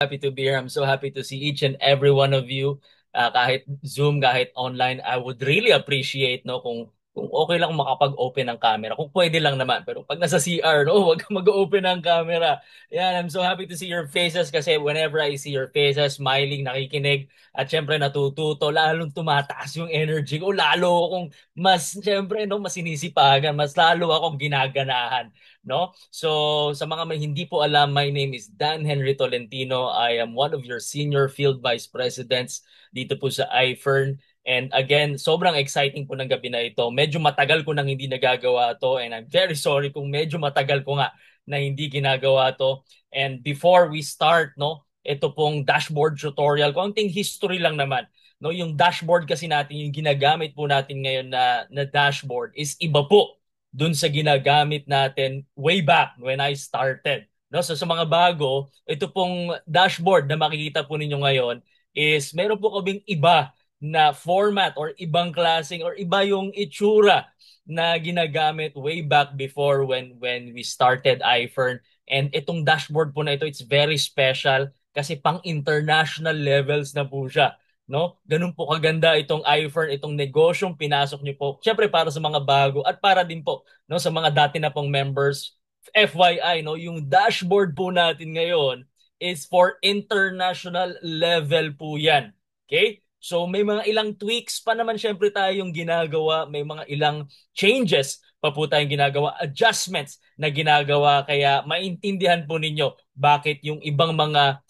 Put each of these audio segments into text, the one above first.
happy to be here. I'm so happy to see each and every one of you. Kahit Zoom, kahit online, I would really appreciate no kung okay lang makapag-open ng camera. Kung pwede lang naman. Pero pag nasa CR, no, wag kang mag-open ng camera. Yan, I'm so happy to see your faces kasi whenever I see your faces, smiling, nakikinig, at syempre natututo, lalong tumataas yung energy ko. Lalo akong mas, syempre, no, mas sinisipagan, mas lalo akong ginaganahan. No? So, sa mga may hindi po alam, my name is Dan Henry Tolentino. I am one of your senior field vice presidents dito po sa iFern. And again, sobrang exciting po ng gabi na ito. Medyo matagal ko nang hindi nagagawa to and I'm very sorry kung medyo matagal ko nga na hindi ginagawa to. And before we start, no, ito pong dashboard tutorial, konting history lang naman. No, yung dashboard kasi natin, yung ginagamit po natin ngayon na dashboard is iba po dun sa ginagamit natin way back when I started. No? So sa mga bago, ito pong dashboard na makikita po ninyo ngayon is meron po kaming iba na format or ibang klaseng or iba yung itsura na ginagamit way back before when we started iFern. And itong dashboard po na ito, it's very special kasi pang international levels na po siya. No? Ganun po kaganda itong iFern, itong negosyong pinasok niyo po. Siyempre para sa mga bago at para din po no sa mga dati na pong members. FYI no, yung dashboard po natin ngayon is for international level po 'yan. Okay? So may mga ilang tweaks pa naman syempre tayong ginagawa, may mga ilang changes pa po tayong ginagawa, adjustments na ginagawa kaya maintindihan po ninyo bakit yung ibang mga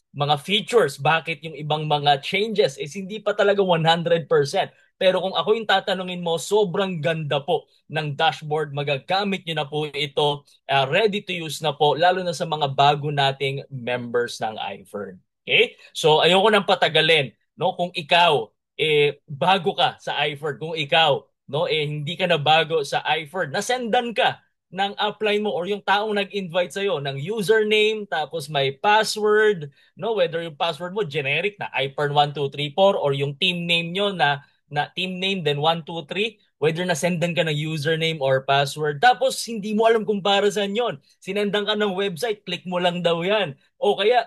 features, bakit yung ibang mga changes is hindi pa talaga 100%. Pero kung ako yung tatanungin mo, sobrang ganda po ng dashboard. Magagamit nyo na po ito. Ready to use na po, lalo na sa mga bago nating members ng iFern. Okay? So ayoko nang patagalin. No? Kung ikaw, bago ka sa iFern, kung ikaw, no, hindi ka na bago sa iFern, nasendan ka ng upline mo or yung taong nag-invite sa'yo ng username, tapos may password, no, whether yung password mo generic na iPern1234 or yung team name nyo na team name then 123, whether na sendan ka ng username or password tapos hindi mo alam kung para saan yon, sinendan ka ng website, click mo lang daw yan o kaya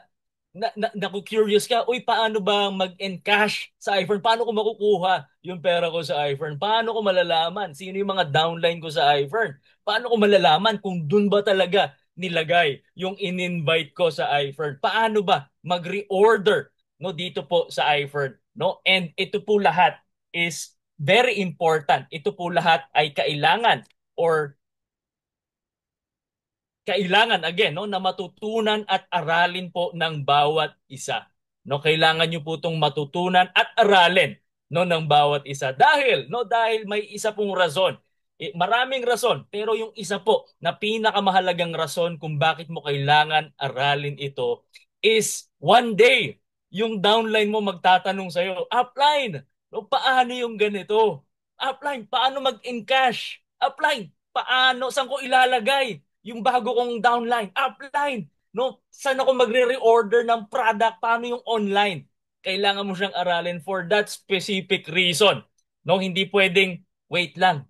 naku-curious ka, uy, paano ba mag-encash sa iPhone? Paano ko makukuha yung pera ko sa iPhone? Paano ko malalaman sino yung mga downline ko sa iPhone? Paano ko malalaman kung dun ba talaga nilagay yung in-invite ko sa iPhone? Paano ba mag-reorder no dito po sa iPhone? No? And ito po lahat is very important. Ito po lahat ay kailangan again no na matutunan at aralin po ng bawat isa. No, kailangan niyo po itong matutunan at aralin no ng bawat isa dahil may isa pong rason. Maraming rason, pero yung isa po na pinakamahalagang rason kung bakit mo kailangan aralin ito is one day yung downline mo magtatanong sa iyo, upline, no, paano yung ganito? Upline, paano mag-encash? Upline, paano, saan ko ilalagay yung bago kong downline, upline, no? Saan ako magre-reorder ng product, paano yung online? Kailangan mo siyang aralin for that specific reason. No, hindi pwedeng, wait lang,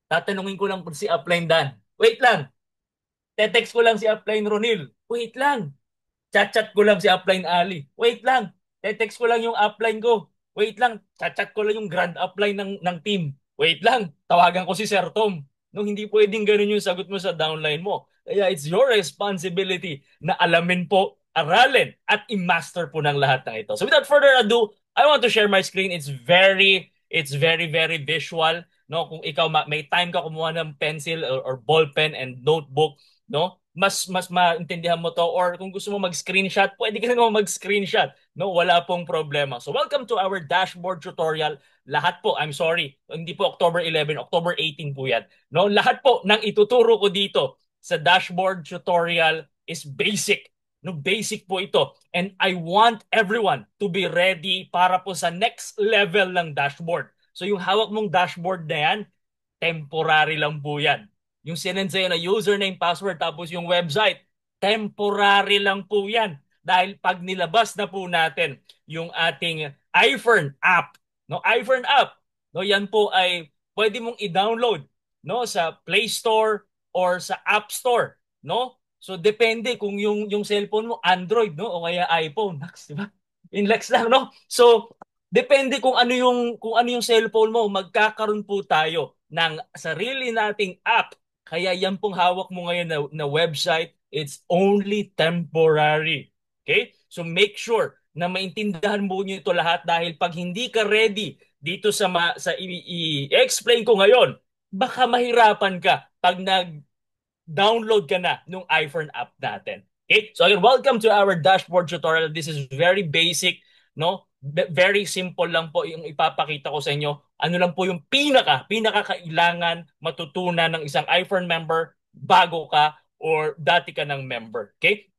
tatanungin ko lang si upline Dan. Wait lang, te-text ko lang si upline Ronil. Wait lang, chat-chat ko lang si upline Ali. Wait lang, te-text ko lang yung upline ko. Wait lang, chat-chat ko lang yung grand upline ng team. Wait lang, tawagan ko si Sir Tom. No, hindi pwedeng ganun yung sagot mo sa downline mo. Kaya it's your responsibility na alamin po, aralin, at i-master po ng lahat ng ito. So without further ado, I want to share my screen. It's very visual. No, kung ikaw may time ka kumuha ng pencil or ball pen and notebook, no? Mas maintindihan mo to or kung gusto mo mag-screenshot, pwede ka naman mag-screenshot, no? Wala pong problema. So welcome to our dashboard tutorial. Lahat po, I'm sorry, hindi po October 11, October 18 po yan. No, lahat po ng ituturo ko dito sa dashboard tutorial is basic. No, basic po ito. And I want everyone to be ready para po sa next level ng dashboard. So yung hawak mong dashboard na yan, temporary lang po yan. Yung sinend sa'yo na username, password, tapos yung website, temporary lang po yan. Dahil pag nilabas na po natin yung ating iPhone app, no, iPhone app, no, yan po ay pwede mong i-download no sa Play Store or sa App Store, no? So depende kung yung cellphone mo Android no o kaya iPhone, Naks, di ba? Inlex lang no. So depende kung ano yung cellphone mo, magkakaroon po tayo ng sarili nating app. Kaya yan pong hawak mo ngayon na website, it's only temporary. Okay? So make sure na maintindihan mo niyo ito lahat dahil pag hindi ka ready dito sa i-explain ko ngayon, baka mahirapan ka pag nag-download ka na nung iPhone app natin. Okay? So again, welcome to our dashboard tutorial. This is very basic, no? Very simple lang po yung ipapakita ko sa inyo. Ano lang po yung pinaka kailangan matutunan ng isang iPhone member bago ka or dati ka ng member. Okay?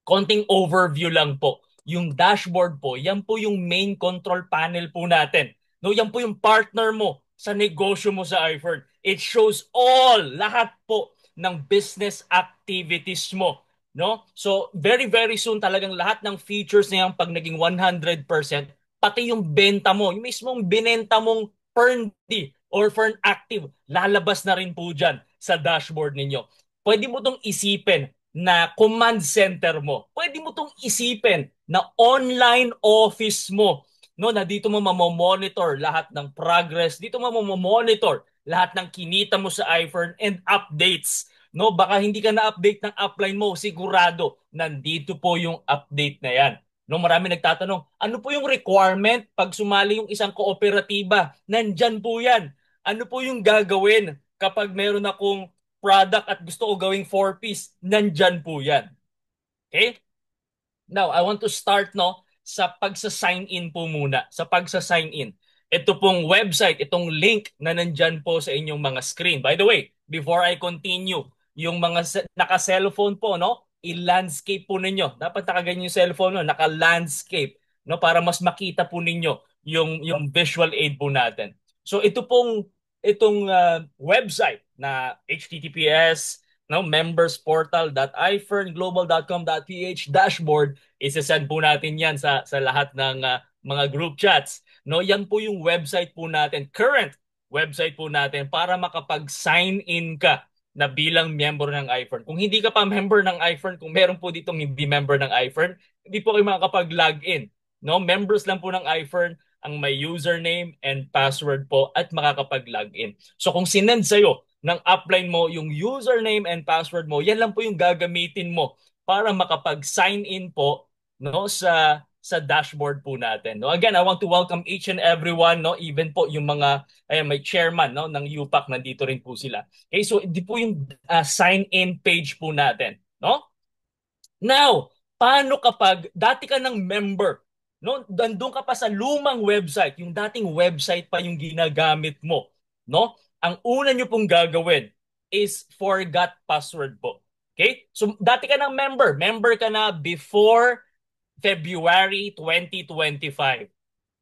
Konting overview lang po. Yung dashboard po, yan po yung main control panel po natin. No, yan po yung partner mo sa negosyo mo sa iPhone. It shows lahat po ng business activities mo. No? So, very, very soon talagang lahat ng features na yan pag naging 100%, pati yung benta mo, yung mismong binenta mong Ferndy or Fern Active, lalabas na rin po dyan sa dashboard ninyo. Pwede mo tong isipin na command center mo. Pwede mo tong isipin na online office mo. No, na dito mo mamomonitor lahat ng progress, dito mo mamomonitor lahat ng kinita mo sa iPhone and updates. No, baka hindi ka na-update ng upline mo, sigurado nandito po yung update na yan. No, marami nagtatanong, ano po yung requirement pag sumali yung isang kooperatiba? Nandyan po yan. Ano po yung gagawin kapag meron akong product at gusto ko gawing four-piece? Nandyan po yan. Okay? Now, I want to start sa pagsa-sign in po muna. Sa pagsa-sign in. Ito pong website, itong link na nandyan po sa inyong mga screen. By the way, before I continue, yung mga naka-cellphone po, no? I-landscape po ninyo. Dapat nakaganyan yung cellphone, no? Naka-landscape, no? Para mas makita po ninyo yung visual aid po natin. So itong website na https no membersportal.ifernglobal.com.ph dashboard, isesend po natin yan sa lahat ng mga group chats. No, yan po yung website po natin, current website po natin para makapag-sign in ka na bilang member ng iPhone. Kung hindi ka pa member ng iPhone, kung meron po ditong hindi member ng iPhone, hindi po kayo makakapag-login. No, members lang po ng iPhone ang may username and password po at makakapag-login. So kung sinend sa'yo ng upline mo yung username and password mo, yan lang po yung gagamitin mo para makapag-sign in po no sa dashboard po natin. No, again, I want to welcome each and everyone, no, even po yung mga may chairman no ng UPAC, nandito rin po sila. Okay, so di po yung sign in page po natin, no? Now, paano kapag dati ka ng member, no? Nandun ka pa sa lumang website, yung dating website pa yung ginagamit mo, no? Ang una nyo pong gagawin is forgot password po. Okay? So, dati ka ng member ka na before February 2025.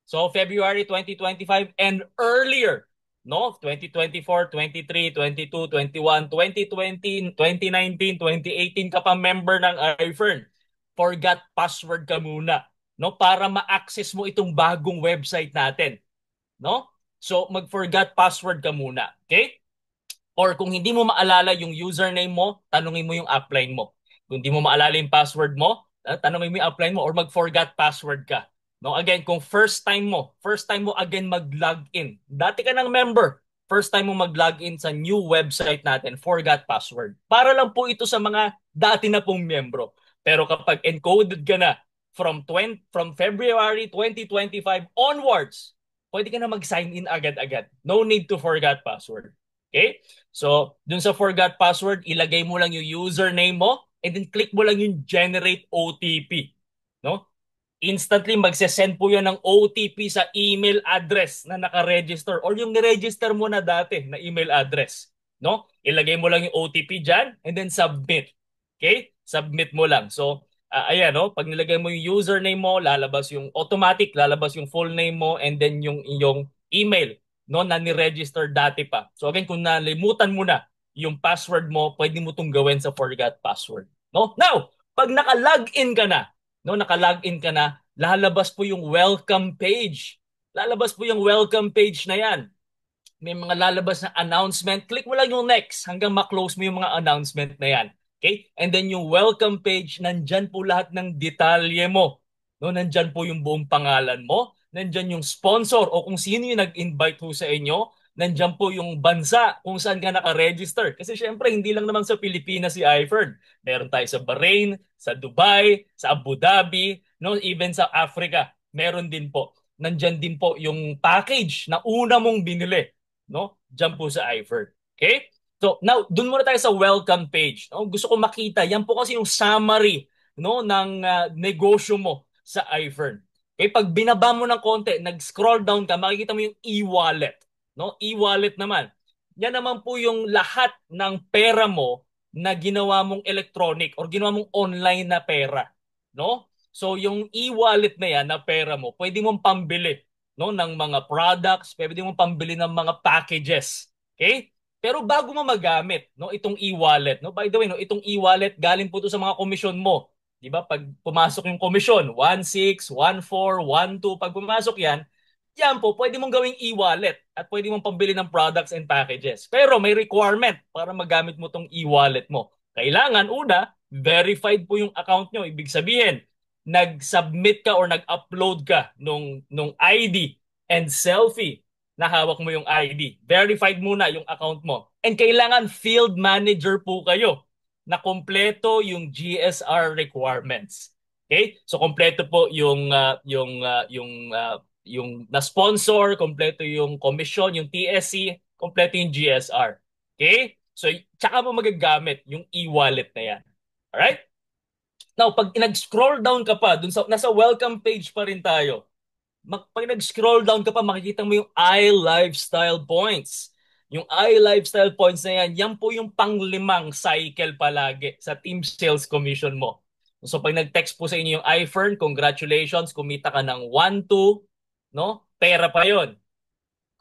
So February 2025 and earlier, no? 2024, 23, 22, 21, 2020, 2019, 2018 ka pa member ng iFern. Forgot password ka muna, no? Para ma-access mo itong bagong website natin, no? So mag-forgot password ka muna, okay? Or kung hindi mo maalala yung username mo, tanungin mo yung upline mo. Kung hindi mo maalala yung password mo, tanungin mo yung upline mo or mag-forgot password ka. No, again, kung first time mo again mag-login. Dati ka ng member, first time mo mag-login sa new website natin, forgot password. Para lang po ito sa mga dati na pong membro. Pero kapag encoded ka na from February 2025 onwards, pwede ka na mag-sign in agad-agad. No need to forget password. Okay? So, dun sa forgot password, ilagay mo lang yung username mo and then click mo lang yung generate OTP. No? Instantly magse-send po yan ng OTP sa email address na naka-register or yung ni-register mo na dati na email address. No? Ilagay mo lang yung OTP dyan and then submit. Okay? Submit mo lang. So, ayan, no? Pag nilagay mo yung username mo, lalabas yung full name mo and then yung email no na ni-register dati pa. So again, kung nalimutan mo na yung password mo, pwede mo tong gawin sa forgot password. No? Now, pag naka-login ka na, no, naka-login ka na, lalabas po yung welcome page. Lalabas po yung welcome page na yan. May mga lalabas na announcement. Click mo lang yung next hanggang ma-close mo yung mga announcement na yan. Okay? And then yung welcome page, nandyan po lahat ng detalye mo. No, nandyan po yung buong pangalan mo, nandyan yung sponsor o kung sino yung nag-invite po sa inyo, nandyan po yung bansa kung saan ka naka-register. Kasi syempre, hindi lang naman sa Pilipinas si iFern. Meron tayo sa Bahrain, sa Dubai, sa Abu Dhabi, no, even sa Africa. Meron din po. Nandyan din po yung package na una mong binili, no? Diyan po sa iFern. Okay? So, now, dun muna tayo sa welcome page. No? Gusto ko makita, yan po kasi yung summary, no, ng negosyo mo sa iFern. Okay, pag binaba mo ng konti, nag-scroll down ka, makikita mo yung e-wallet. No? E-wallet naman. Yan naman po yung lahat ng pera mo na ginawa mong electronic or ginawa mong online na pera. No? So yung e-wallet na yan na pera mo, pwede mong pambili, no, ng mga products, pwede mong pambili ng mga packages. Okay? Pero bago mo magamit, no, itong e-wallet, no, by the way, no, itong e-wallet galing po to sa mga komisyon mo. 'Di ba? Pag pumasok yung komisyon, 1.6, 1.4, 1.2, pag pumasok yan, yan po, pwede mong gawing e-wallet at pwede mong pambili ng products and packages. Pero may requirement para magamit mo tong e-wallet mo. Kailangan, una, verified po yung account nyo. Ibig sabihin, nag-submit ka or nag-upload ka nung ID and selfie na hawak mo yung ID. Verified muna yung account mo. And kailangan field manager po kayo na kompleto yung GSR requirements. Okay? So kompleto po yung na-sponsor, kompleto yung commission, yung TSC, kompleto yung GSR. Okay? So, tsaka mo magagamit yung e-wallet na yan. Alright? Now, pag nag-scroll down ka pa, nasa welcome page pa rin tayo. Pag nag-scroll down ka pa, makikita mo yung iLifestyle Points. Yung iLifestyle Points na yan, yan po yung panglimang cycle palagi sa team sales commission mo. So pag nag-text po sa inyo yung iFern, congratulations, kumita ka ng 1-2, no? Pera pa yon.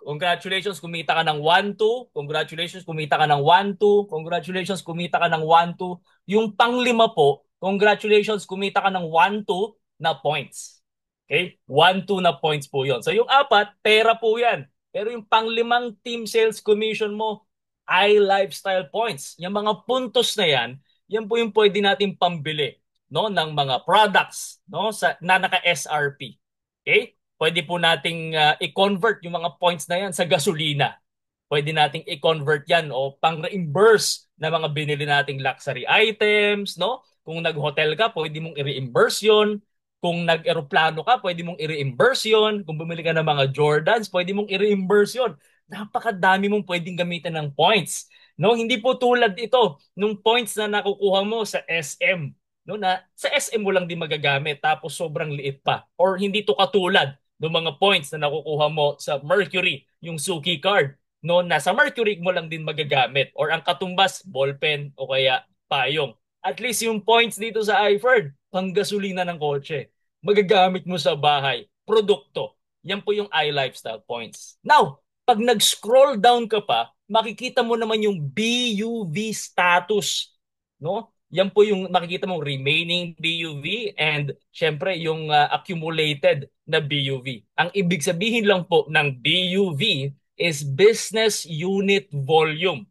Congratulations, kumita ka ng 1-2. Congratulations, kumita ka ng 1-2. Congratulations, kumita ka ng 1-2. Yung panglima po, congratulations, kumita ka ng 1-2 na points. Okay? 1-2 na points po yon. So yung apat, pera po yan. Pero yung panglimang team sales commission mo, ay lifestyle points. Yung mga puntos na yan po yung pwede natin pambili, no, ng mga products, no, na naka-SRP. Okay? Pwede po nating i-convert yung mga points na yan sa gasolina. Pwede nating i-convert yan o pang-reimburse na mga binili nating luxury items, no? Kung nag-hotel ka, pwede mong i-reimburse yun. Kung nag-eroplano ka, pwede mong i-reimburse yun. Kung bumili ka ng mga Jordans, pwede mong i-reimburse yun. Napakadami mong pwedeng gamitin ng points. No, hindi po tulad ito nung points na nakukuha mo sa SM, no, na sa SM mo lang din magagamit tapos sobrang liit pa. Or hindi to katulad ng mga points na nakukuha mo sa Mercury, yung Suki card, no, na sa Mercury mo lang din magagamit or ang katumbas ballpen o kaya payong. At least yung points dito sa iFord, panggasolina ng kotse. Magagamit mo sa bahay, produkto. Yan po yung iLifestyle points. Now, pag nag-scroll down ka pa, makikita mo naman yung BUV status, no? Yan po yung makikita mong remaining BUV and syempre yung accumulated na BUV. Ang ibig sabihin lang po ng BUV is business unit volume.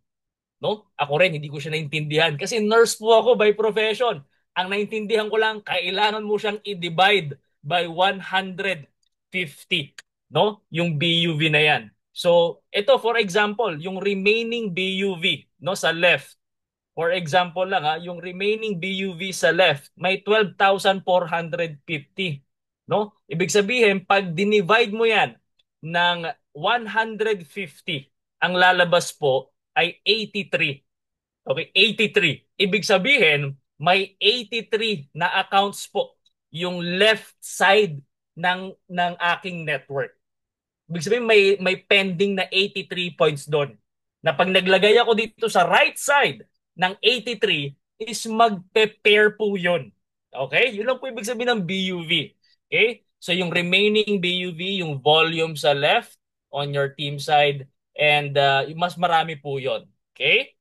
No? Ako rin, hindi ko siya naintindihan. Kasi nurse po ako by profession. Ang naintindihan ko lang, kailangan mo siyang i-divide by 150. No? Yung BUV na yan. So, ito for example, yung remaining BUV, no, sa left. For example lang ha, yung remaining BUV sa left, may 12,450. No? Ibig sabihin, pag dinivide mo yan ng 150, ang lalabas po ay 83. Okay, 83. Ibig sabihin, may 83 na accounts po yung left side ng aking network. Ibig sabihin, may pending na 83 points doon. Na pag naglagay ako dito sa right side ng 83 is magpe-pair po yun. Okay? Yun lang po ibig sabihin ng BUV. Okay? So yung remaining BUV, yung volume sa left on your team side and mas marami po yun. Okay?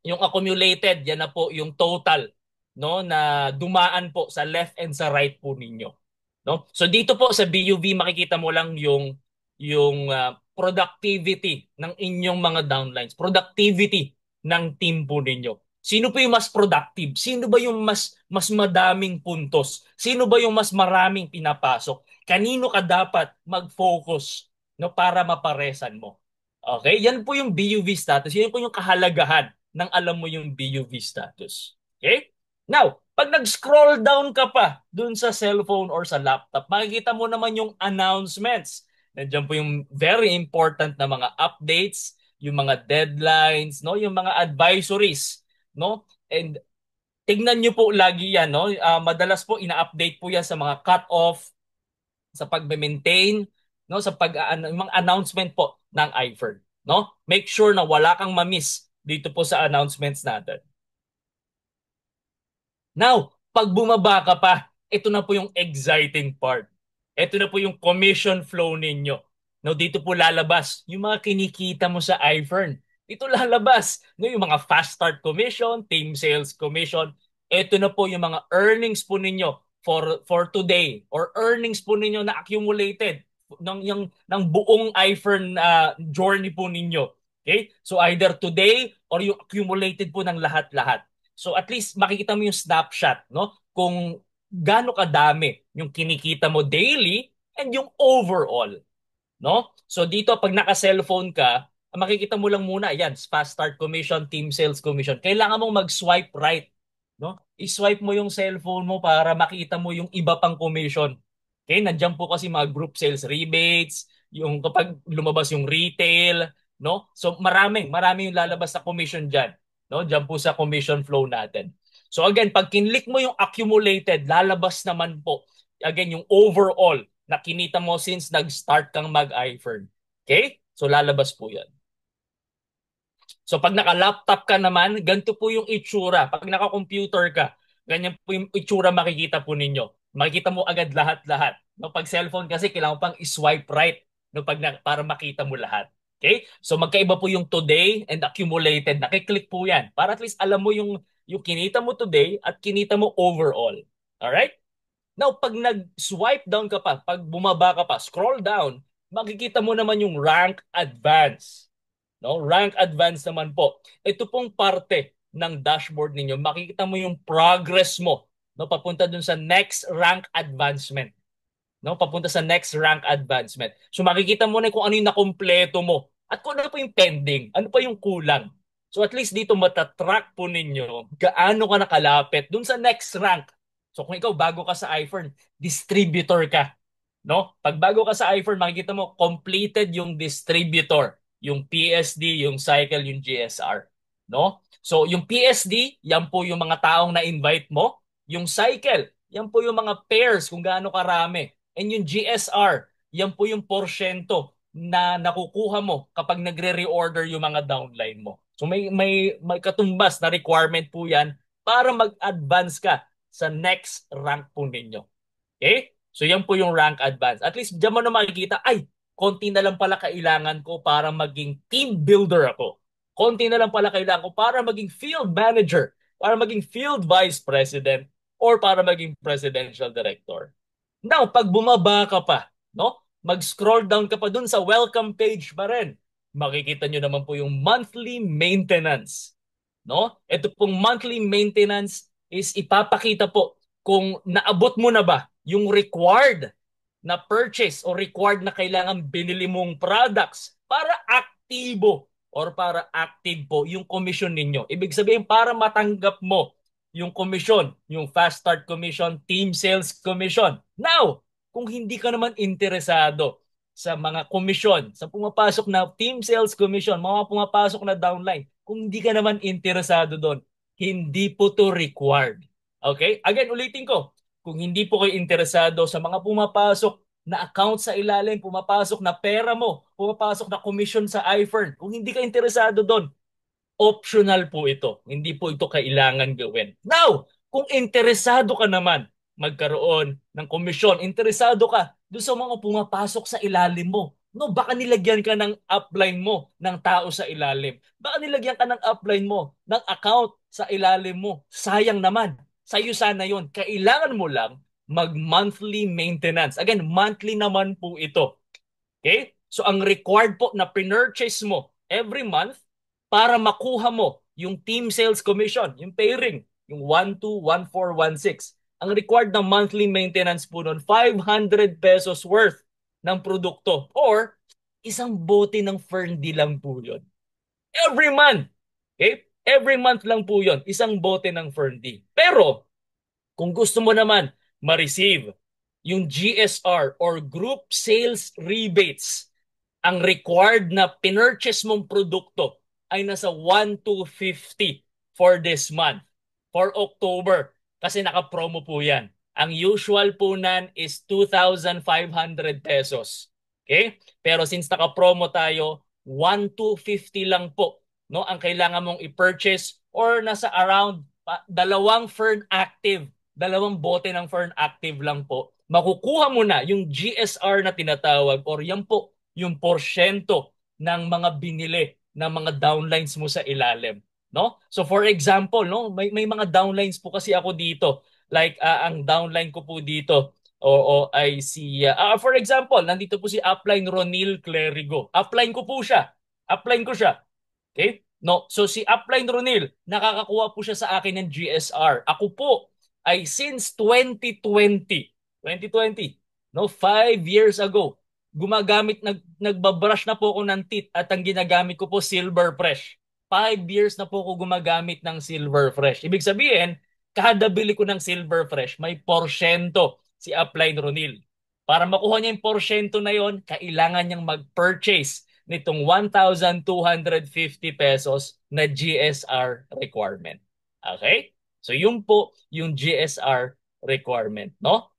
Yung accumulated, yan na po yung total, no, na dumaan po sa left and sa right po ninyo. No? So dito po sa BUV makikita mo lang yung productivity ng inyong mga downlines, productivity ng team po ninyo. Sino po yung mas productive? Sino ba yung mas madaming puntos? Sino ba yung mas maraming pinapasok? Kanino ka dapat mag-focus, no, para maparesan mo? Okay? Yan po yung BUV status. Yan po yung kahalagahan ng alam mo yung BUV status. Okay? Now, pag nag-scroll down ka pa dun sa cellphone or sa laptop, makikita mo naman yung announcements. Nandiyan po yung very important na mga updates, yung mga deadlines, no, yung mga advisories, no? And tignan nyo po lagi yan, no? Madalas po ina-update po yan sa mga cut-off, sa pag-maintain, no, sa mga announcement po ng iFern, no? Make sure na wala kang ma-miss dito po sa announcements natin. Now, pag bumaba ka pa, ito na po yung exciting part. Ito na po yung commission flow ninyo. No, dito po lalabas yung mga kinikita mo sa iFern. Dito lalabas no, yung mga fast start commission, team sales commission. Ito na po yung mga earnings po ninyo for today or earnings po ninyo na accumulated ng buong iFern journey po ninyo. Okay? So either today or yung accumulated po ng lahat-lahat. So at least makikita mo yung snapshot, no? Kung gaano kadami yung kinikita mo daily and yung overall, no? So dito pag naka-cellphone ka, makikita mo lang muna, yan, fast start commission, team sales commission. Kailangan mong mag-swipe right, no? I-swipe mo yung cellphone mo para makita mo yung iba pang commission. Okay, nandiyan po kasi mga group sales rebates, yung kapag lumabas yung retail, no? So marami yung lalabas sa commission diyan, no? Diyan po sa commission flow natin. So again, pag kinlik mo yung accumulated, lalabas naman po again yung overall na kinita mo since nag-start kang mag-iFern. Okay? So lalabas po 'yan. So pag naka-laptop ka naman, ganito po yung itsura. Pag naka-computer ka, ganyan po yung itsura makikita po ninyo. Makikita mo agad lahat-lahat. No, pag cellphone kasi kailangan pang i-swipe right no para makita mo lahat. Okay? So magkaiba po yung today and accumulated. Nakiklik po 'yan para at least alam mo yung kinita mo today at kinita mo overall. All right? Now, pag nag-swipe down ka pa, pag bumaba ka pa, scroll down, makikita mo naman yung rank advance. No? Rank advance naman po. Ito pong parte ng dashboard ninyo. Makikita mo yung progress mo, no, papunta dun sa next rank advancement. No, papunta sa next rank advancement. So makikita mo na kung ano yung nakompleto mo at kung ano pa yung pending, ano pa yung kulang. So at least dito matatrack po ninyo gaano ka nakalapit dun sa next rank. So kung ikaw bago ka sa iPhone, distributor ka. No? Pag bago ka sa iPhone, makikita mo completed yung distributor, yung PSD, yung cycle, yung GSR. No? So yung PSD, yan po yung mga taong na-invite mo. Yung cycle, yan po yung mga pairs kung gaano karami. And yung GSR, yan po yung porsyento na nakukuha mo kapag nagre-reorder yung mga downline mo. So may katumbas na requirement po yan para mag-advance ka sa next rank po ninyo. Okay? So yan po yung rank advance. At least diyan mo na makikita, ay, konti na lang pala kailangan ko para maging team builder ako. Konti na lang pala kailangan ko para maging field manager, para maging field vice president, or para maging presidential director. Now, pag bumaba ka pa, no? Mag-scroll down ka pa dun sa welcome page pa rin. Makikita nyo naman po yung monthly maintenance. No? Ito pong monthly maintenance is ipapakita po kung naabot mo na ba yung required na purchase o required na kailangan binili mong products para aktibo or para active po yung commission ninyo. Ibig sabihin para matanggap mo yung commission, yung fast start commission, team sales commission. Now, kung hindi ka naman interesado sa mga commission, sa pumapasok na team sales commission, mga pumapasok na downline, kung hindi ka naman interesado doon, hindi po to required. Okay? Again, ulitin ko, kung hindi po kayo interesado sa mga pumapasok na account sa ilalim, pumapasok na pera mo, pumapasok na commission sa iFern, kung hindi ka interesado doon, optional po ito. Hindi po ito kailangan gawin. Now, kung interesado ka naman magkaroon ng komisyon, interesado ka doon sa mga pumapasok sa ilalim mo. No, baka nilagyan ka ng upline mo ng tao sa ilalim. Baka nilagyan ka ng upline mo ng account sa ilalim mo. Sayang naman. Sa'yo sana yon. Kailangan mo lang mag-monthly maintenance. Again, monthly naman po ito. Okay? So ang required po na pinurchase mo every month para makuha mo yung team sales commission, yung pairing, yung 12, 14, 16. Ang required na monthly maintenance po nun, 500 pesos worth ng produkto or isang bote ng Ferndi lang po yun. Every month. Okay? Every month lang po yun. Isang bote ng Ferndi. Pero, kung gusto mo naman ma-receive yung GSR or Group Sales Rebates, ang required na pinurchase mong produkto ay nasa 1,250 for this month. For October, kasi naka-promo po yan. Ang usual po nan is 2,500 pesos. Okay? Pero since naka-promo tayo, 1,250 lang po, no, ang kailangan mong i-purchase or nasa around dalawang Fern Active, dalawang bote ng Fern Active lang po. Makukuha mo na yung GSR na tinatawag or yan po yung porsyento ng mga binili ng mga downlines mo sa ilalim, no? So for example, no, may mga downlines po kasi ako dito. Like ang downline ko po dito o ay si for example, nandito po si upline Ronil Clerigo. Upline ko po siya. Upline ko siya. Okay? No, so si upline Ronil, nakakakuha po siya sa akin ng GSR. Ako po ay since 2020, 2020, no, 5 years ago, nagbabrush na po ako ng teeth at ang ginagamit ko po Silver Fresh. 5 years na po ako gumagamit ng Silver Fresh. Ibig sabihin, kada bili ko ng Silver Fresh, may porsyento si upline Ronil. Para makuha niya yung porsyento na yon, kailangan niyang mag-purchase nitong 1,250 pesos na GSR requirement. Okay? So yun po yung GSR requirement, no?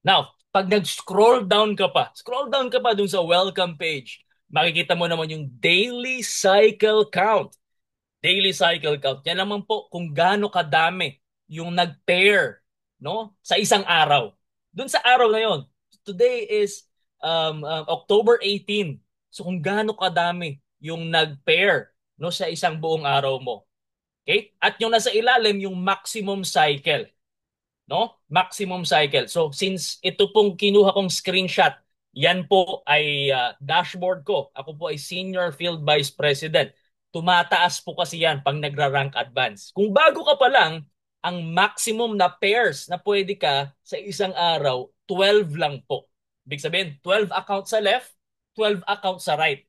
Now, pag scroll down ka pa dun sa welcome page, makikita mo naman yung daily cycle count. Daily cycle count. Yan naman po kung gaano kadami yung nag-pair, no, sa isang araw. Doon sa araw na yon. Today is October 18. So kung gaano kadami yung nag-pair, no, sa isang buong araw mo. Okay? At yung nasa ilalim yung maximum cycle, no? Maximum cycle. So since ito pong kinuha kong screenshot, yan po ay dashboard ko. Ako po ay Senior Field Vice President. Tumataas po kasi yan pag nagra-rank advance. Kung bago ka pa lang, ang maximum na pairs na pwede ka sa isang araw, 12 lang po. Ibig sabihin, 12 account sa left, 12 account sa right.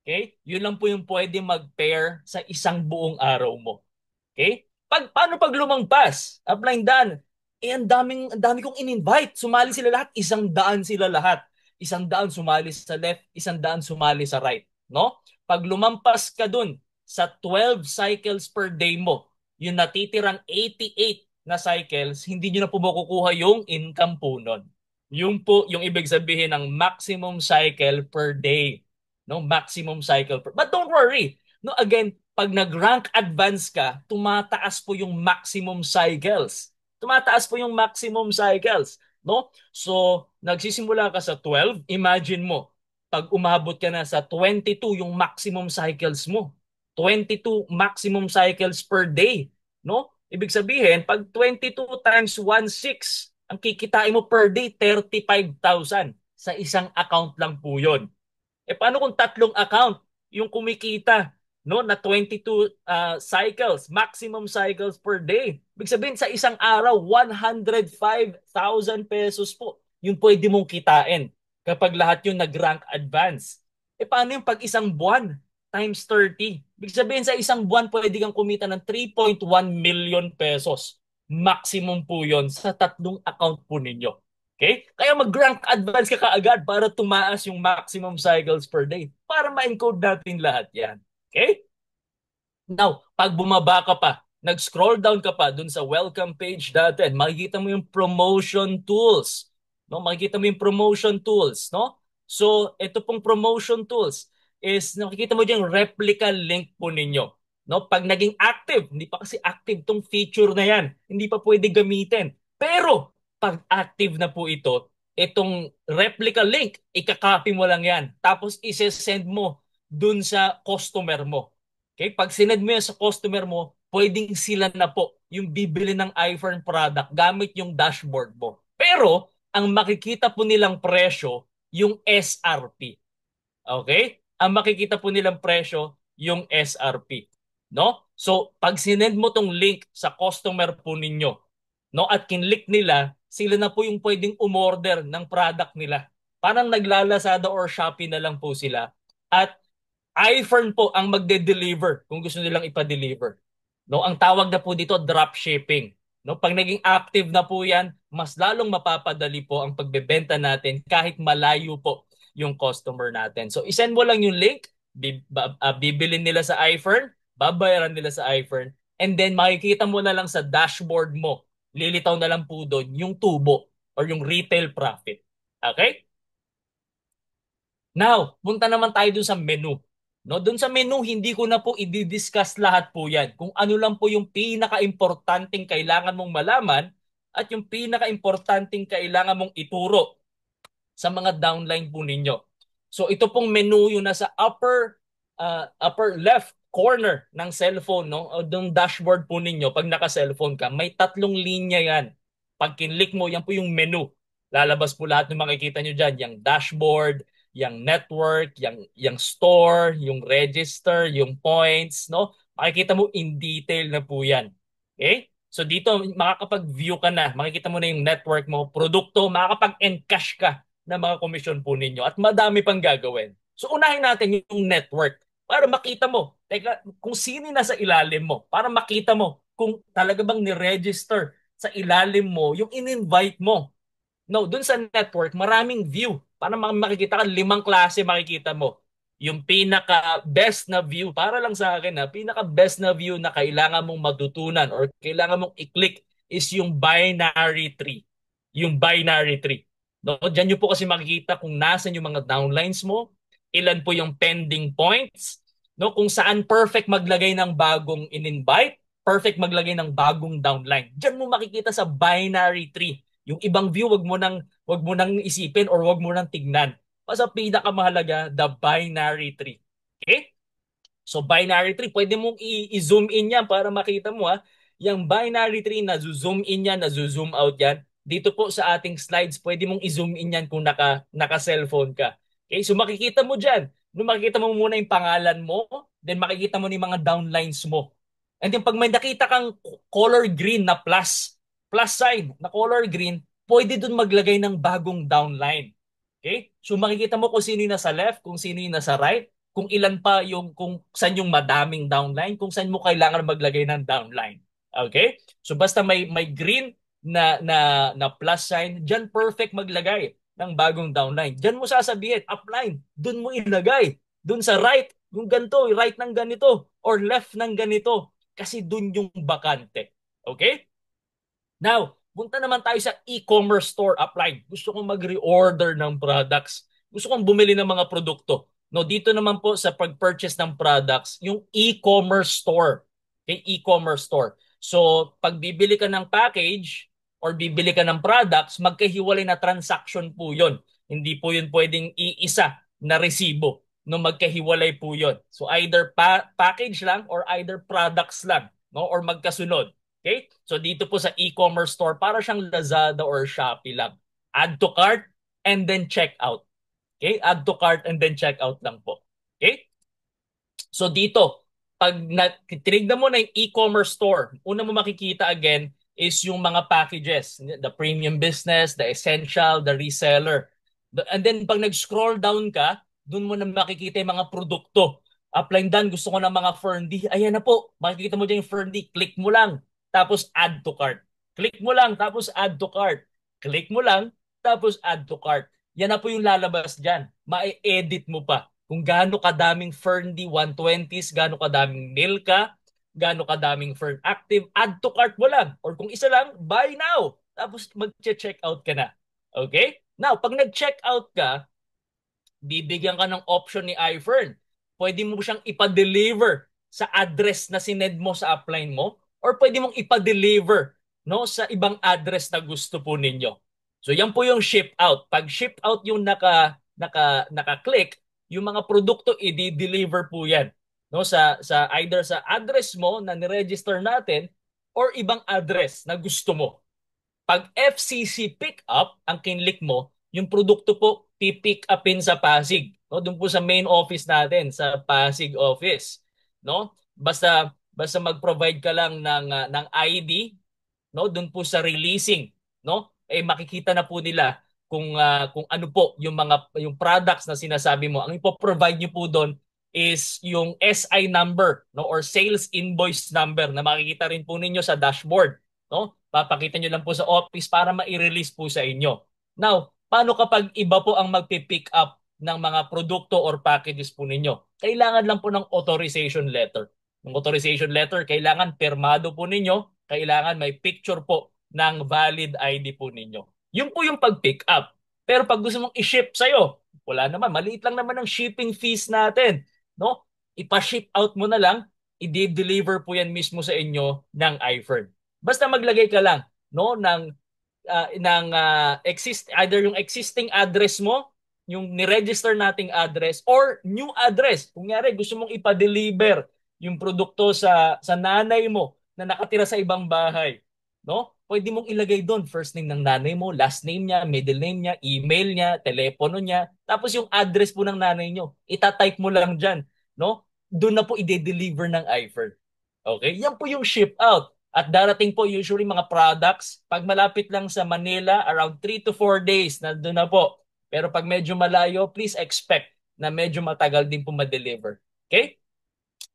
Okay? Yun lang po yung pwede mag-pair sa isang buong araw mo. Okay? Paano pag lumangpas? Upline Dan. Eh, ang dami kong in-invite. Sumali sila lahat. 100 sila lahat. 100 sumali sa left, 100 sumali sa right. No? Pag lumampas ka dun sa 12 cycles per day mo, yung natitirang 88 na cycles, hindi nyo na po makukuha yung income po nun. Yung po yung ibig sabihin ng maximum cycle per day. No? Maximum cycle per... But don't worry. No, again, pag nag-rank advance ka, tumataas po yung maximum cycles. Tumataas po yung maximum cycles, no? So, nagsisimula ka sa 12, imagine mo, pag umabot ka na sa 22 yung maximum cycles mo. 22 maximum cycles per day, no? Ibig sabihin, pag 22 times 1,600, ang kikitain mo per day, 35,000. Sa isang account lang po yun. Eh paano kung tatlong account yung kumikita, no, na 22 cycles, maximum cycles per day? Ibig sabihin sa isang araw 105,000 pesos po yung pwede mong kitain kapag lahat yung nag-rank advance. Eh paano yung pag isang buwan times 30? Ibig sabihin sa isang buwan pwede kang kumita ng 3.1 million pesos. Maximum po yon sa tatlong account po ninyo. Okay? Kaya mag-rank advance ka kaagad para tumaas yung maximum cycles per day. Para ma-encode natin lahat yan. Okay? Now, pag bumaba ka pa, nag-scroll down ka pa dun sa welcome page natin, makikita mo yung promotion tools. No? Makikita mo yung promotion tools. No? So, ito pong promotion tools is nakikita mo dyan yung replica link po ninyo. No? Pag naging active, hindi pa kasi active tong feature na yan. Hindi pa pwede gamitin. Pero, pag active na po ito, itong replica link, ikakopy mo lang yan. Tapos, isi-send mo dun sa customer mo. Okay? Pag sinend mo yan sa customer mo, pwedeng sila na po yung bibili ng iPhone product gamit yung dashboard mo. Pero, ang makikita po nilang presyo, yung SRP. Okay? Ang makikita po nilang presyo, yung SRP. No? So, pag sinend mo tong link sa customer po ninyo, no, at kinlik nila, sila na po yung pwedeng umorder ng product nila. Parang naglalazada or Shopee na lang po sila. At iFern po ang magde-deliver kung gusto nilang ipa-deliver. No, ang tawag na po dito drop shipping. No, pag naging active na po 'yan, mas lalong mapapadali po ang pagbebenta natin kahit malayo po yung customer natin. So, isend mo lang yung link, bibilin nila sa iFern, babayaran nila sa iFern, and then makikita mo na lang sa dashboard mo, lilitaw na lang po doon yung tubo or yung retail profit. Okay? Now, punta naman tayo dun sa menu. No, dun sa menu, hindi ko na po i-discuss lahat po yan. Kung ano lang po yung pinaka-importanting kailangan mong malaman at yung pinaka-importanting kailangan mong ituro sa mga downline po ninyo. So ito pong menu yung nasa upper left corner ng cellphone, no? O ng dashboard po ninyo pag naka-cellphone ka, may tatlong linya yan. Pag kinlik mo, yan po yung menu. Lalabas po lahat ng makikita nyo dyan, yung dashboard, yung network, yung store, yung register, yung points, no? Makikita mo in detail na po yan. Okay? So dito makakapag-view ka na, makikita mo na yung network mo, produkto, makakapag-encash ka ng mga komisyon po ninyo at madami pang gagawin. So unahin natin yung network para makita mo, teka, kung sino nasa ilalim mo, para makita mo kung talaga bang ni-register sa ilalim mo yung in-invite mo. No, dun sa network, maraming view. Para makikita ka, 5 klase makikita mo. Yung pinaka-best na view, para lang sa akin pinaka-best na view na kailangan mong matutunan or kailangan mong i-click is yung binary tree. Yung binary tree. No, diyan nyo po kasi makikita kung nasan yung mga downlines mo, ilan po yung pending points, no, kung saan perfect maglagay ng bagong in-invite, perfect maglagay ng bagong downline. Diyan mo makikita sa binary tree yung ibang view, wag mo nang isipin or wag mo nang tignan. Basta pinakamahalaga, the binary tree. Okay? So binary tree, pwede mong i-zoom in yan para makita mo yung binary tree na zoom in yan, na zoom out yan. Dito po sa ating slides, pwede mong i-zoom in yan kung naka-cellphone ka. Okay? So makikita mo dyan. No, makikita mo muna yung pangalan mo, then makikita mo yung mga downlines mo. And then pag may nakita kang color green na plus sign na color green, pwede dun maglagay ng bagong downline. Okay? So makikita mo kung sino yung nasa left, kung sino yung nasa right, kung ilan pa yung kung saan yung madaming downline, kung saan mo kailangan maglagay ng downline. Okay? So basta may green na plus sign, diyan perfect maglagay ng bagong downline. Diyan mo sasabihin, upline, dun mo ilagay. Dun sa right, yung ganito, right ng ganito or left ng ganito kasi dun yung bakante. Okay? Now, punta naman tayo sa e-commerce store upline. Gusto kong mag-reorder ng products. Gusto kong bumili ng mga produkto. No, dito naman po sa pag-purchase ng products, yung e-commerce store. Okay, e-commerce store. So, pag bibili ka ng package or bibili ka ng products, magkahiwalay na transaction po 'yon. Hindi po 'yun pwedeng iisa na resibo. No, magkahiwalay po 'yon. So, either package lang or either products lang, no, or magkasunod. Okay? So dito po sa e-commerce store, para siyang Lazada or Shopee lang. Add to cart and then check out. Okay? Add to cart and then check out lang po. Okay? So dito, pag tinignan mo na yung e-commerce store, una mo makikita again is yung mga packages. The premium business, the essential, the reseller. And then pag nag-scroll down ka, dun mo na makikita yung mga produkto. Upline done, gusto ko ng mga Ferndy. Ayan na po, makikita mo dyan yung Ferndy. Click mo lang, tapos add to cart. Click mo lang, tapos add to cart. Click mo lang, tapos add to cart. Yan na po yung lalabas dyan. Ma-edit mo pa kung gaano kadaming Ferndy 120s, gaano kadaming Milka, gaano kadaming Fern Active, add to cart mo lang. Or kung isa lang, buy now. Tapos mag-check out ka na. Okay? Now, pag nag-check out ka, bibigyan ka ng option ni iFern. Pwede mo siyang ipa-deliver sa address na sined mo sa upline mo or pwede mong ipa-deliver, no, sa ibang address na gusto po ninyo. So yan po yung ship out. Pag ship out yung naka-click, yung mga produkto i-deliver po yan, no, sa either sa address mo na ni-register natin or ibang address na gusto mo. Pag FCC pick up ang kinlik mo, yung produkto po pipick upin sa Pasig. No, doon po sa main office natin, sa Pasig office. no? Basta mag-provide ka lang ng ID, no? Doon po sa releasing, no? Eh makikita na po nila kung ano po yung products na sinasabi mo. Ang ipo-provide niyo po doon is yung SI number, no, or sales invoice number na makikita rin po ninyo sa dashboard, no? Papakita niyo lang po sa office para ma-release po sa inyo. Now, paano kapag iba po ang magpi-pick up ng mga produkto or packages po ninyo? Kailangan lang po ng authorization letter. Yung authorization letter, kailangan permado po ninyo, kailangan may picture po ng valid ID po ninyo. Yun po yung pag-pick up. Pero pag gusto mong i-ship sa'yo, wala naman, maliit lang naman ang shipping fees natin, no? Ipa-ship out mo na lang, i-deliver po yan mismo sa inyo ng iFern. Basta maglagay ka lang, no, either yung existing address mo, yung ni-register nating address or new address. Kung nga gusto mong ipa-deliver yung produkto sa nanay mo na nakatira sa ibang bahay, no? Pwede mong ilagay doon first name ng nanay mo, last name niya, middle name niya, email niya, telepono niya, tapos yung address po ng nanay niyo. Ita-type mo lang diyan, no? Doon na po i-deliver ng iFern. Okay? Yan po yung ship out. At darating po usually mga products, pag malapit lang sa Manila, around 3 to 4 days, nandun na po. Pero pag medyo malayo, please expect na medyo matagal din po ma-deliver. Okay?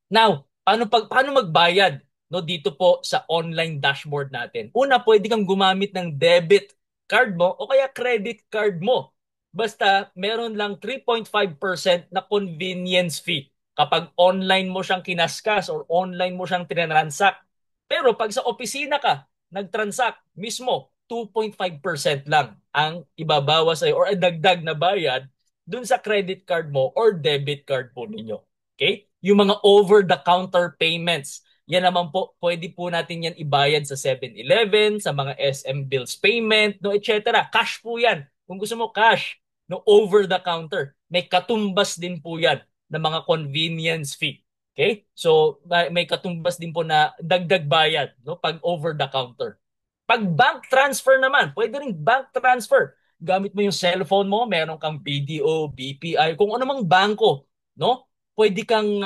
Now, paano magbayad no dito po sa online dashboard natin? Una, pwede kang gumamit ng debit card mo o kaya credit card mo. Basta meron lang 3.5% na convenience fee kapag online mo siyang kinaskas or online mo siyang tinransact. Pero pag sa opisina ka, nagtransact mismo, 2.5% lang ang ibabawas sa'yo or ang dagdag na bayad dun sa credit card mo or debit card po ninyo. Okay? Yung mga over-the-counter payments, yan naman po, pwede po natin yan ibayad sa 7-Eleven, sa mga SM bills payment, no, etc. Cash po yan. Kung gusto mo cash, no, over-the-counter. May katumbas din po yan ng mga convenience fee. Okay? So, may katumbas din po na dagdag bayad, no, pag over-the-counter. Pag bank transfer naman, pwede rin bank transfer. Gamit mo yung cellphone mo, meron kang BDO, BPI, kung ano mang bangko, no? Pwede kang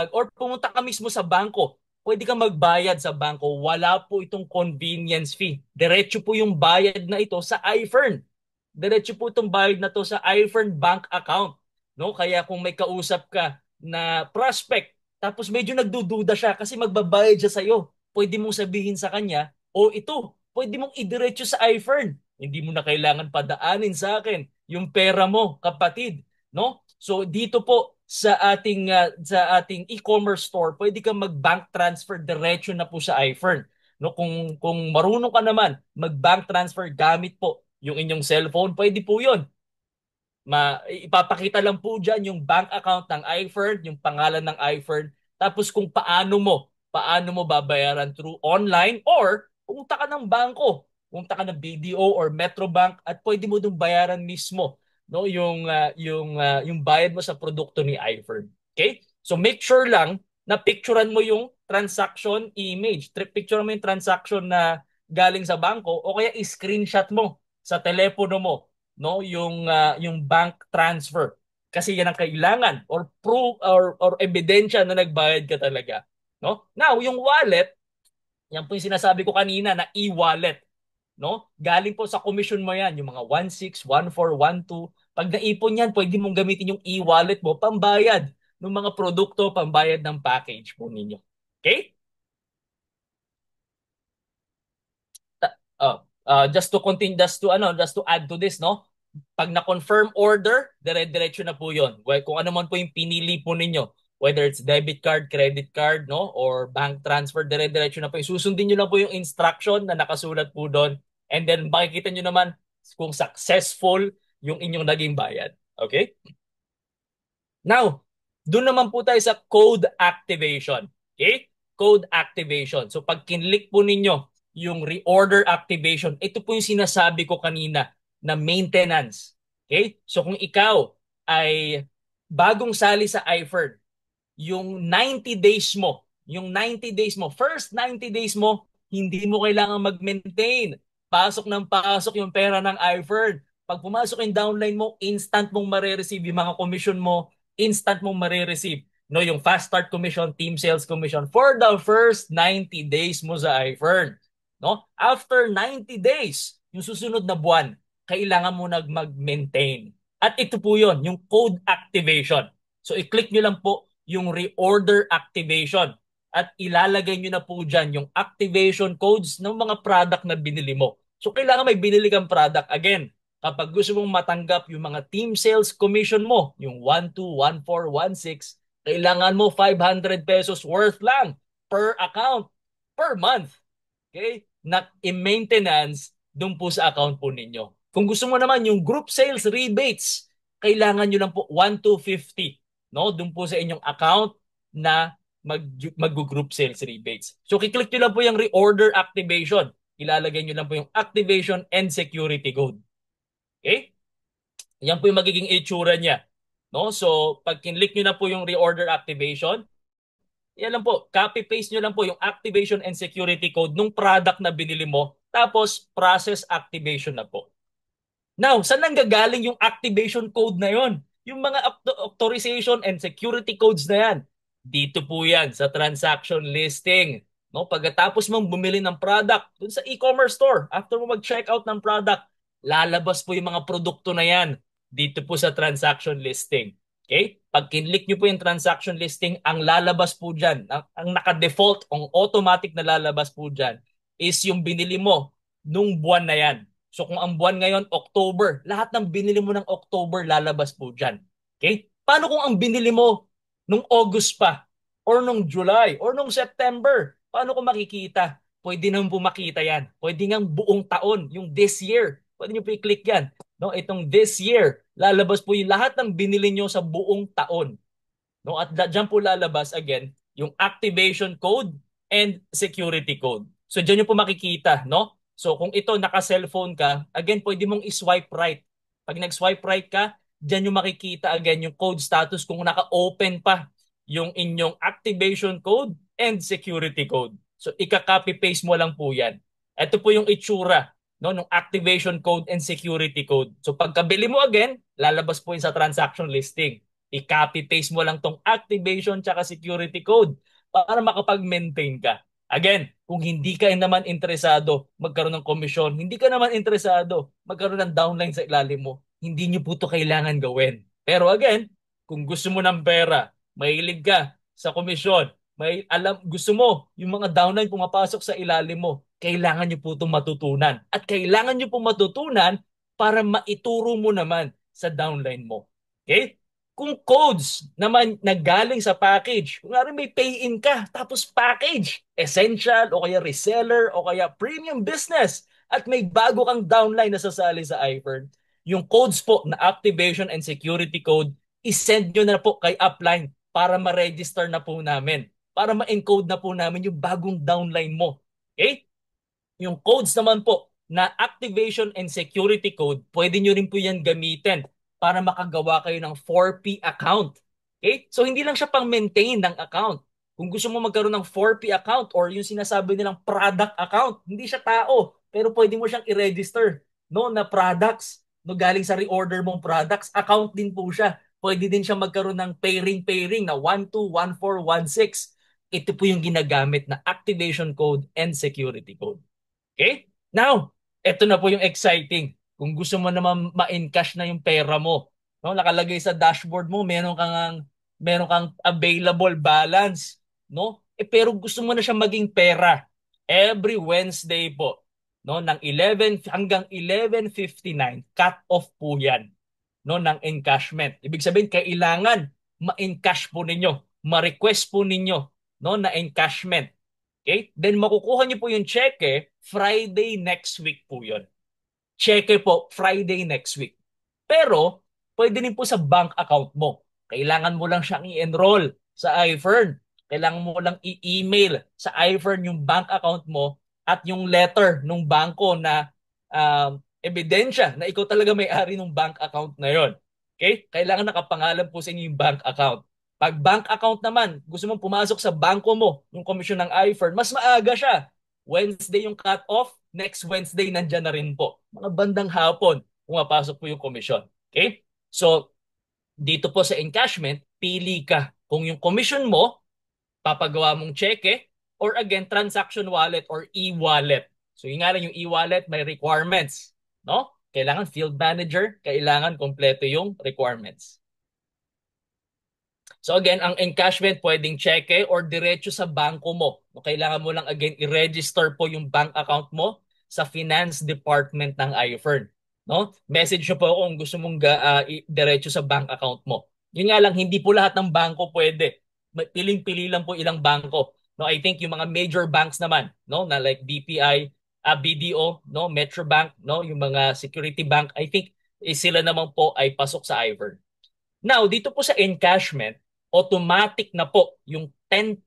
or pumunta ka mismo sa bangko. Pwede kang magbayad sa bangko. Wala po itong convenience fee. Diretso po yung bayad na ito sa iFern. Diretso po itong bayad na to sa iFern bank account. No? Kaya kung may kausap ka na prospect, tapos medyo nagdududa siya kasi magbabayad siya sa'yo, pwede mong sabihin sa kanya, o ito, pwede mong idiretso sa iFern. Hindi mo na kailangan padaanin sa akin yung pera mo, kapatid, no? So dito po sa ating e-commerce store, pwede kang mag-bank transfer diretso na po sa iFern. No, kung marunong ka naman mag-bank transfer gamit po yung inyong cellphone, pwede po 'yon. Ipapakita lang po dyan yung bank account ng iFern, yung pangalan ng iFern, tapos kung paano mo babayaran through online or pumunta ka ng bangko, pumunta ka ng BDO or Metrobank at pwede mo dong bayaran mismo no yung bayad mo sa produkto ni iFern. Okay? So make sure lang na picturean mo yung transaction image. Picture mo yung transaction na galing sa bangko o kaya i-screenshot mo sa telepono mo no yung bank transfer kasi yan ang kailangan or proof or ebidensya na nagbayad ka talaga no. Now yung wallet, yan po yung sinasabi ko kanina na e-wallet, no, galing po sa commission mo yan, yung mga 1.6, 1.4, 1.2. Pag naipon yan, pwede mong gamitin yung e-wallet mo pambayad ng mga produkto, pambayad ng package po ninyo. Okay? Just to continue, just to add to this, no? Pag na-confirm order, dire-diretso na po 'yon. Well, kung ano man po yung pinili po ninyo, whether it's debit card, credit card, no, or bank transfer, dire-diretso na po. Susundin niyo lang po yung instruction na nakasulat po doon. And then makikita niyo naman kung successful yung inyong naging bayad. Okay? Now, doon naman po tayo sa code activation. Okay? Code activation. So pag kinlik po ninyo yung reorder activation, ito po yung sinasabi ko kanina na maintenance. Okay? So kung ikaw ay bagong sali sa iFern, yung 90 days mo, first 90 days mo, hindi mo kailangan mag-maintain. Pasok ng pasok yung pera ng iFern. Pag pumasok yung downline mo, instant mong mare-receive yung mga commission mo, instant mong mare-receive no, yung fast start commission, team sales commission for the first 90 days mo sa iFern. No? After 90 days, yung susunod na buwan, kailangan mo mag-maintain. At ito po yon, yung code activation. So i-click nyo lang po yung reorder activation at ilalagay nyo na po dyan yung activation codes ng mga product na binili mo. So kailangan may binili kang product. Again, kapag gusto mong matanggap yung mga team sales commission mo, yung 12, 14, 16, kailangan mo 500 pesos worth lang per account per month. Okay? Na i-maintenance doon po sa account po ninyo. Kung gusto mo naman yung group sales rebates, kailangan nyo lang po 1 to 50, no? Doon po sa inyong account na mag-group sales rebates. So, kiklik nyo lang po yung reorder activation. Ilalagay nyo lang po yung activation and security code. Okay? Yan po yung magiging itsura niya. No? So, pag kinlik nyo na po yung reorder activation, yan lang po, copy-paste nyo lang po yung activation and security code nung product na binili mo, tapos process activation na po. Now, saan nanggagaling yung activation code na yon? Yung mga authorization and security codes na yan. Dito po yan sa transaction listing. No, pagkatapos mong bumili ng product dun sa e-commerce store, after mo mag-check out ng product, lalabas po yung mga produkto na yan dito po sa transaction listing. Okay? Pag kinlik nyo po yung transaction listing, ang lalabas po dyan, ang naka-default, ang automatic na lalabas po dyan, is yung binili mo nung buwan na yan. So kung ang buwan ngayon, October, lahat ng binili mo ng October lalabas po dyan. Okay? Paano kung ang binili mo nung August pa, or nung July, or nung September? Paano ko makikita? Pwede naman po makita yan. Pwede nga buong taon, yung this year. Pwede nyo po i-click yan. No, itong this year, lalabas po yung lahat ng binili nyo sa buong taon. No, at diyan po lalabas again yung activation code and security code. So diyan nyo po makikita, no? So kung ito naka-cellphone ka, again pwede mong i-swipe right. Pag nag-swipe right ka, diyan nyo makikita again yung code status kung naka-open pa yung inyong activation code and security code. So ika-copy paste mo lang po 'yan. Ito po yung itsura, no, ng activation code and security code. So pagkabili mo again, lalabas po yun sa transaction listing. I-copy paste mo lang tong activation tsaka security code para makapag-maintain ka. Again, kung hindi ka naman interesado magkaroon ng komisyon, hindi ka naman interesado magkaroon ng downline sa ilalim mo, hindi nyo po ito kailangan gawin. Pero again, kung gusto mo ng pera, mahilig ka sa komisyon, may alam, gusto mo yung mga downline pumapasok sa ilalim mo, kailangan nyo po itong matutunan. At kailangan nyo po matutunan para maituro mo naman sa downline mo. Okay? Kung codes naman nagaling sa package, kung may pay-in ka, tapos package, essential o kaya reseller o kaya premium business, at may bago kang downline na sasali sa iFern, yung codes po na activation and security code, isend nyo na po kay upline para ma-register na po namin, para ma-encode na po namin yung bagong downline mo. Okay? Yung codes naman po na activation and security code, pwede nyo rin po yan gamitin para makagawa kayo ng 4P account. Okay? So hindi lang siya pang-maintain ng account. Kung gusto mo magkaroon ng 4P account or yung sinasabi nilang product account, hindi siya tao, pero pwede mo siyang i-register, no, na products, no, galing sa reorder mong products, account din po siya. Pwede din siya magkaroon ng pairing na 12, 14, 16. Ito po yung ginagamit na activation code and security code. Okay? Now, eto na po yung exciting. Kung gusto mo naman ma-encash na yung pera mo, no, nakalagay sa dashboard mo, meron kang available balance, no? Pero gusto mo na siya maging pera every Wednesday po, no, ng 11 hanggang 11:59, cut off po 'yan, no, ng encashment. Ibig sabihin kailangan ma-encash po ninyo, ma-request po ninyo, no, na encashment. Okay? Then makukuha niyo po yung cheque Friday next week po yun. Cheque po Friday next week. Pero pwede din po sa bank account mo. Kailangan mo lang siyang i-enroll sa iFern. Kailangan mo lang i-email sa iFern yung bank account mo at yung letter ng bangko na ebidensya na ikaw talaga may-ari ng bank account na yon. Okay? Kailangan nakapangalan po sa inyo yung bank account. Pag bank account naman, gusto mong pumasok sa bangko mo, yung komisyon ng iFern, mas maaga siya. Wednesday yung cut-off, next Wednesday nandyan na rin po. Mga bandang hapon, pumapasok po yung komisyon. Okay? So, dito po sa encashment, pili ka Kung yung commission mo, papagawa mong cheque, or again, transaction wallet or e-wallet. So yun nga lang yung e-wallet, may requirements. No? Kailangan field manager, kailangan kompleto yung requirements. So again, ang encashment pwedeng cheque or diretso sa bangko mo. No, kailangan mo lang again i-register po yung bank account mo sa finance department ng iFern. No? Message nyo po ako kung gusto mong diretso sa bank account mo. Yun nga lang, hindi po lahat ng bangko pwede. Piling-pili lang po ilang bangko. No, I think yung mga major banks naman, no, na like BPI, BDO, no, Metrobank, no, yung mga security bank, I think sila naman po ay pasok sa iFern. Now, dito po sa encashment, automatic na po yung 10%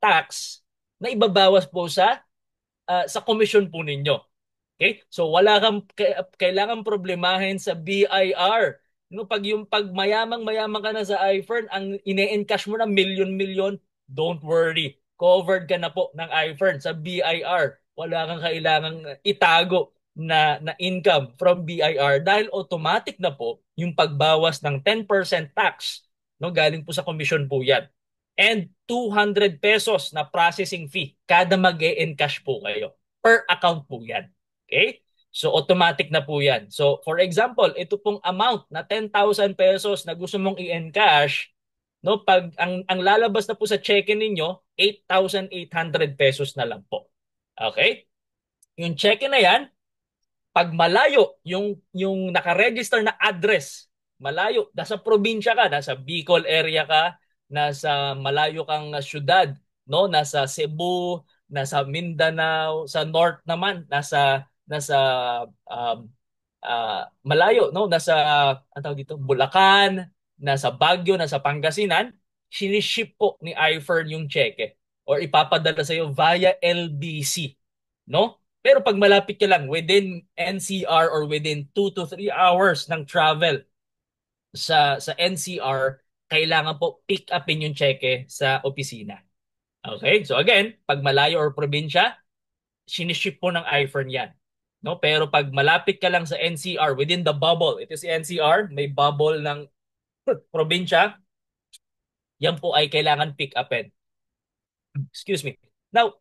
tax na ibabawas po sa commission po ninyo. Okay? So wala kang kailangan problemahin sa BIR. No, pag mayamang-mayaman ka na sa iFern, ang ine-encash mo na milyon-milyon, don't worry. Covered ka na po ng iFern sa BIR. Wala kang kailangang itago na income from BIR dahil automatic na po yung pagbawas ng 10% tax, no, galing po sa commission po yan. And 200 pesos na processing fee kada mag-e-encash po kayo. Per account po yan. Okay? So automatic na po yan. So for example, ito pong amount na 10,000 pesos na gusto mong i-encash, no, pag ang lalabas na po sa cheque ninyo, 8,800 pesos na lang po. Okay? Yung cheque na yan, pag malayo yung naka-register na address, malayo, nasa probinsya ka, nasa Bicol area ka, nasa malayo kang syudad, no, nasa Cebu, nasa Mindanao, sa north naman, nasa malayo, no, nasa ano tawag dito, Bulacan, nasa Baguio, nasa Pangasinan, siniship po ni iFern yung cheque or ipapadala sa iyo via LBC, no? Pero pag malapit ka lang, within NCR or within 2 to 3 hours ng travel sa NCR, kailangan po pick upin yung cheque sa opisina. Okay? So again, pag malayo or probinsya, siniship po ng iFern yan. No? Pero pag malapit ka lang sa NCR, within the bubble, ito si NCR, may bubble ng probinsya, yan po ay kailangan pick upin. Excuse me. Now,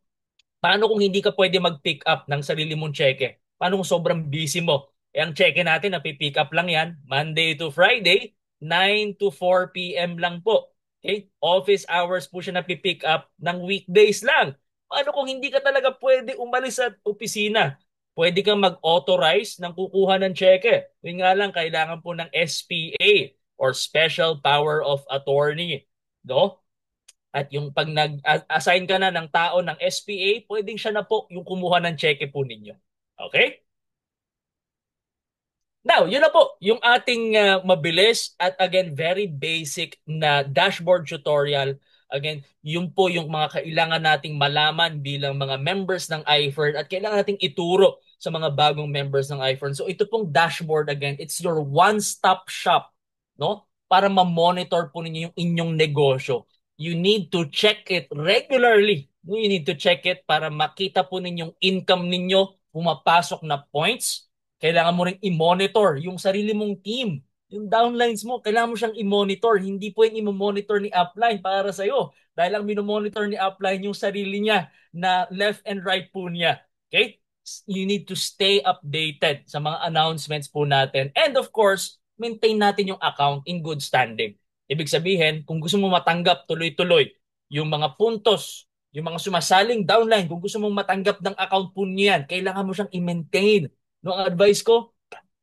paano kung hindi ka pwede mag-pick up ng sarili mong cheque? Paano kung sobrang busy mo? Eh, ang cheque natin, napipick up lang yan, Monday to Friday, 9 to 4 p.m. lang po. Okay? Office hours po siya napipick up ng weekdays lang. Paano kung hindi ka talaga pwede umalis sa opisina? Pwede kang mag-authorize ng kukuha ng cheque. Yun nga lang, kailangan po ng SPA or Special Power of Attorney. No? At yung pag nag-assign ka na ng tao ng SPA, pwedeng siya na po yung kumuha ng cheque po ninyo. Okay? Now, yun na po yung ating mabilis at again very basic na dashboard tutorial. Again, yun po yung mga kailangan nating malaman bilang mga members ng iFern at kailangan nating ituro sa mga bagong members ng iFern. So ito pong dashboard again, it's your one-stop shop, no? Para ma-monitor po ninyo yung inyong negosyo. You need to check it regularly. You need to check it para makita po ninyong income ninyo, pumapasok na points. Kailangan mo rin i-monitor yung sarili mong team. Yung downlines mo, kailangan mo siyang i-monitor. Hindi po yung i-monitor ni upline para sa'yo. Dahil ang minomonitor ni upline yung sarili niya na left and right po niya. Okay? You need to stay updated sa mga announcements po natin. And of course, maintain natin yung account in good standing. Ibig sabihin, kung gusto mo matanggap tuloy-tuloy yung mga puntos, yung mga sumasaling downline, kung gusto mong matanggap ng account po niyan, kailangan mo siyang i-maintain. No, ang advice ko,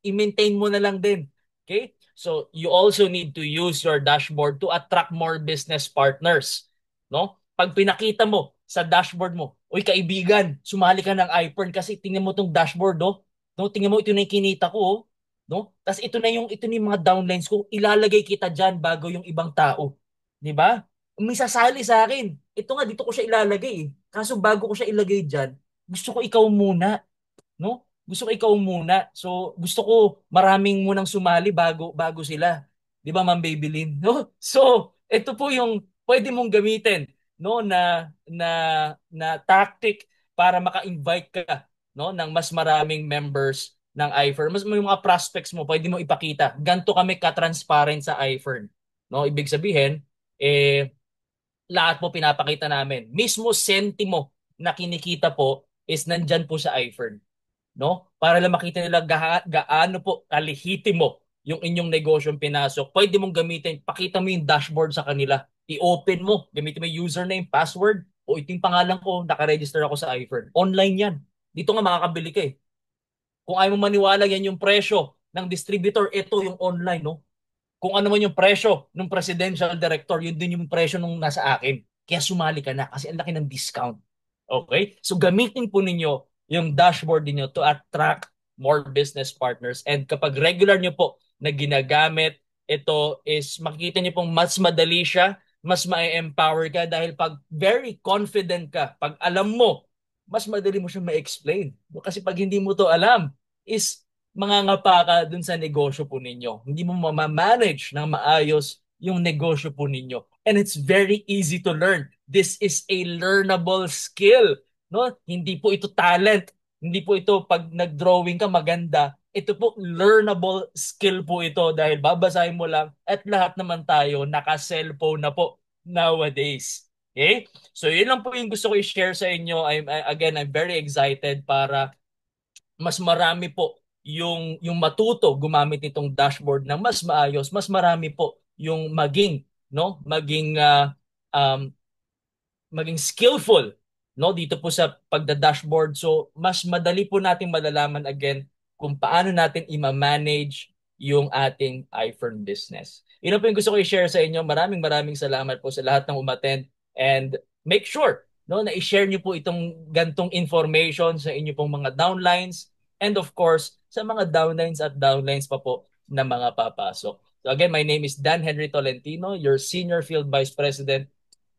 i-maintain mo na lang din. Okay? So, you also need to use your dashboard to attract more business partners. No? Pag pinakita mo sa dashboard mo, uy kaibigan, sumali ka ng iPern kasi tingnan mo tong dashboard, oh. No, tingnan mo ito na yung kinita ko, oh. No? Tapos ito na yung mga downlines ko, ilalagay kita diyan bago yung ibang tao. 'Di ba? May sasali sa akin. Ito nga dito ko siya ilalagay, eh. Kaso bago ko siya ilagay diyan, gusto ko ikaw muna, no? Gusto ko ikaw muna. So, gusto ko maraming munang sumali bago sila. 'Di ba, Ma'am Babylin? No? So, ito po yung pwede mong gamitin, no, na tactic para maka-invite ka, no, ng mas maraming members ng iFern. Mas may mga prospects mo, pwede mo ipakita. Ganto kami ka-transparent sa iFern. No, ibig sabihin, eh lahat po pinapakita namin. Mismo sentimo na kinikita po is nandyan po sa iFern, no? Para lang makita nila gaano po kalihitimo yung inyong negosyong pinasok. Pwede mong gamitin, pakita mo yung dashboard sa kanila. I-open mo, gamitin mo yung username, password, o ito yung pangalan ko, nakaregister ako sa iFern. Online yan. Dito nga makakabili ka eh. Kung ayaw mo maniwala, yan yung presyo ng distributor, ito yung online, no? Kung ano man yung presyo ng presidential director, yun din yung presyo nung nasa akin. Kaya sumali ka na kasi ang laki ng discount. Okay? So gamitin po ninyo yung dashboard niyo to attract more business partners. And kapag regular nyo po na ginagamit, ito is makikita nyo pong mas madali siya, mas ma-empower ka dahil pag very confident ka, pag alam mo, mas madali mo siya ma-explain. Kasi pag hindi mo to alam, is mangangapa ka dun sa negosyo po ninyo. Hindi mo mamamanage ng maayos yung negosyo po ninyo. And it's very easy to learn. This is a learnable skill. No? Hindi po ito talent. Hindi po ito pag nag-drawing ka maganda. Ito po learnable skill po ito dahil babasahin mo lang at lahat naman tayo naka-cellphone na po nowadays. Okay? So yun lang po yung gusto ko i-share sa inyo. Again, I'm very excited para mas marami po yung matuto gumamit nitong dashboard ng mas maayos, mas marami po yung um, maging skillful no dito po sa pagda-dashboard. So mas madali po nating malalaman again kung paano natin i-manage yung ating iFern business. Yun po yung gusto ko i-share sa inyo. Maraming maraming salamat po sa lahat ng umattend and make sure no na i-share niyo po itong gantong information sa inyo pong mga downlines and of course sa mga downlines at downlines pa po na mga papasok. So again, my name is Dan Henry Tolentino, your Senior Field Vice President